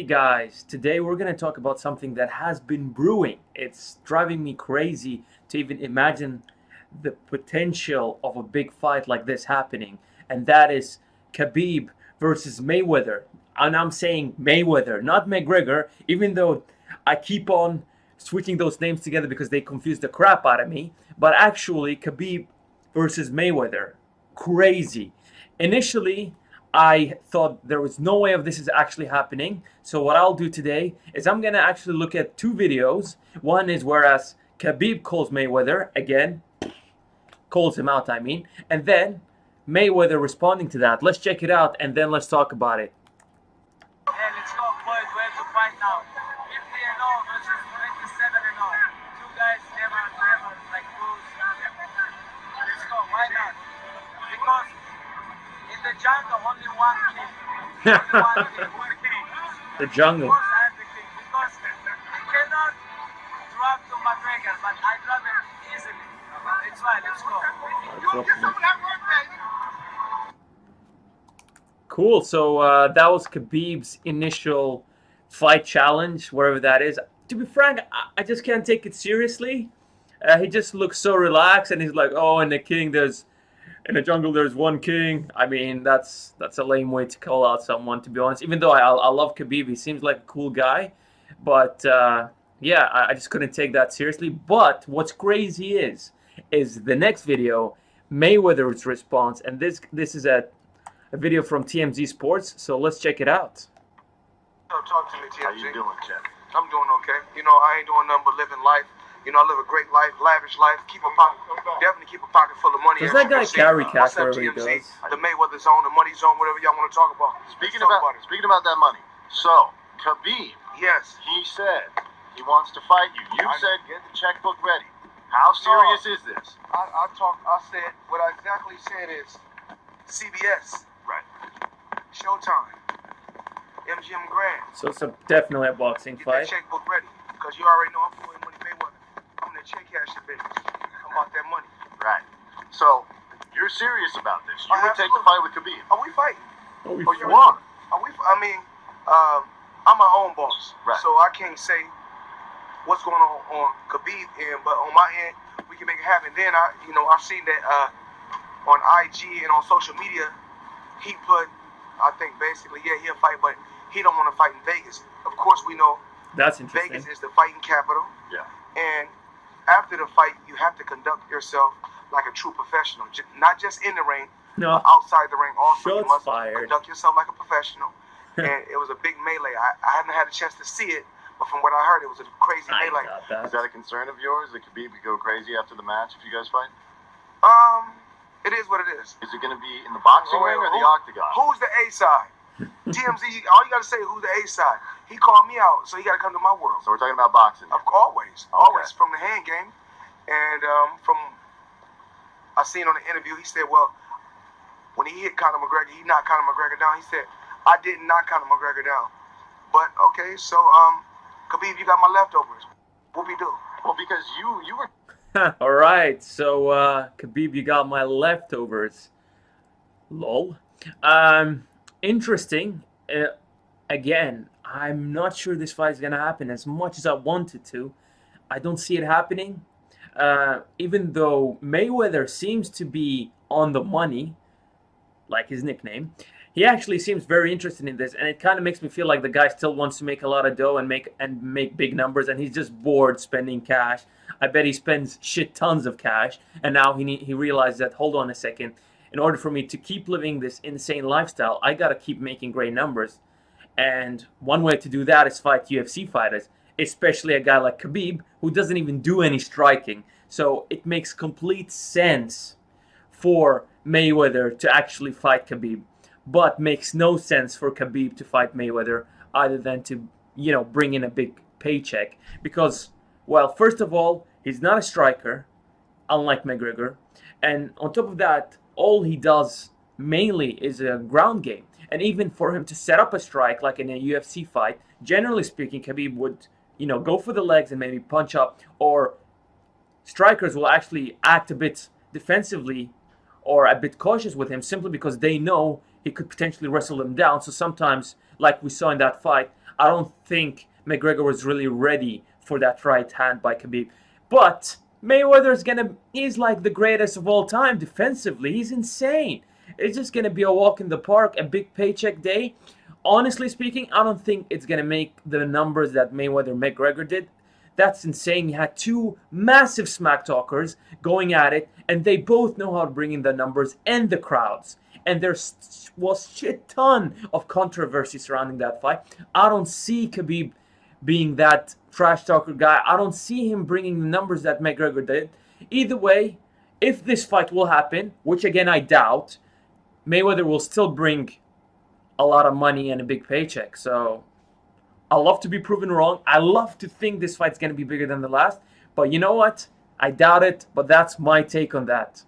Guys, today we're going to talk about something that has been brewing. It's driving me crazy to even imagine the potential of a big fight like this happening, and that is Khabib versus Mayweather. And I'm saying Mayweather, not McGregor, even though I keep on switching those names together because they confuse the crap out of me. But actually, Khabib versus Mayweather. Crazy. Initially, I thought there was no way of this is actually happening. So what I'll do today is I'm going to actually look at two videos. One is whereas Khabib calls Mayweather, again, calls him out, I mean. And then Mayweather responding to that. Let's check it out and then let's talk about it. Yeah, let's go, Floyd. Where to fight now? 50-0 versus 27-0. Two guys never like lose. Let's go. Why not? Because in the jungle, only one king. Only one king. One king. The jungle. Of course, I'm the king. Because you cannot drop to McGregor, but I drop him easily. That's why. Let's go. Cool. So that was Khabib's initial fight challenge, wherever that is. To be frank, I just can't take it seriously. He just looks so relaxed, and he's like, "Oh, in the jungle, there's one king." I mean, that's a lame way to call out someone, to be honest. Even though I love Khabib, he seems like a cool guy, but yeah, I just couldn't take that seriously. But what's crazy is the next video, Mayweather's response, and this is a video from TMZ Sports, so let's check it out. Talk to me, TMZ. How you doing, Chad? I'm doing okay. You know, I ain't doing nothing but living life. You know, I live a great life, lavish life. Definitely keep a pocket full of money. Does that guy carry cash What's up, wherever he TMZ? goes? The Mayweather zone, the money zone, whatever y'all want to talk about. Speaking Let's talk about that money. So, Khabib, Yes. he said he wants to fight you. You I- said get the checkbook ready. How serious is this? I said, what I exactly said is CBS, Right. Showtime, MGM Grand. So it's definitely a boxing Get fight. that checkbook ready. Because you already know I'm Floyd Mayweather. I'm the check cashing business. I'm about that money. Right. So, you're serious about this. You Oh, would take the absolutely. fight with Khabib. Are we fighting? Oh, you are? I'm my own boss, Right. so I can't say what's going on Khabib end, but on my end, we can make it happen. Then I've seen that on IG and on social media, he put, I think basically, yeah, he'll fight, but he don't want to fight in Vegas. Of course, we know That's interesting. Vegas is the fighting capital, Yeah. and after the fight, you have to conduct yourself like a true professional, not just in the ring, No. outside the ring also. You Shots must fired. conduct yourself like a professional. And it was a big melee. I haven't had a chance to see it, but from what I heard, it was a crazy I melee. got Is that. that a concern of yours that Khabib could go crazy after the match if you guys fight? It is what it is. Is it going to be in the boxing ring or the octagon? Who's the A side? TMZ, all you got to say is who's the A side. He called me out, so he got to come to my world. So we're talking about boxing. Always. Okay. Always. From the hand game. And from, I seen on the interview, he said, well, when he hit Conor McGregor, he knocked Conor McGregor down. He said, I didn't knock Conor McGregor down. But, okay, so, Khabib, you got my leftovers. Whoopie-doo. Well, because you were All right, so Khabib, you got my leftovers. Lol. Interesting. Again, I'm not sure this fight is gonna happen as much as I wanted to. I don't see it happening. Even though Mayweather seems to be on the money, like his nickname, he actually seems very interested in this, and it kind of makes me feel like the guy still wants to make a lot of dough and make big numbers, and he's just bored spending cash. I bet he spends shit tons of cash, and now he realizes that, hold on a second, in order for me to keep living this insane lifestyle, I gotta keep making great numbers. And one way to do that is fight UFC fighters, especially a guy like Khabib, who doesn't even do any striking. So it makes complete sense for Mayweather to actually fight Khabib, but makes no sense for Khabib to fight Mayweather other than to, bring in a big paycheck. Because, well, first of all, he's not a striker, unlike McGregor. And on top of that, all he does mainly is a ground game. And even for him to set up a strike, like in a UFC fight, generally speaking, Khabib would, go for the legs and maybe punch up. Or strikers will actually act a bit defensively or a bit cautious with him simply because they know he could potentially wrestle him down. So sometimes, like we saw in that fight, I don't think McGregor was really ready for that right hand by Khabib. But he's like the greatest of all time defensively. He's insane. It's just gonna be a walk in the park, a big paycheck day. Honestly speaking, I don't think it's gonna make the numbers that Mayweather-McGregor did. That's insane. You had two massive smack talkers going at it, and they both know how to bring in the numbers and the crowds. And there was shit ton of controversy surrounding that fight. I don't see Khabib being that trash talker guy. I don't see him bringing the numbers that McGregor did. Either way, if this fight will happen, which again I doubt, Mayweather will still bring a lot of money and a big paycheck. So I love to be proven wrong. I love to think this fight's going to be bigger than the last. But you know what? I doubt it. But that's my take on that.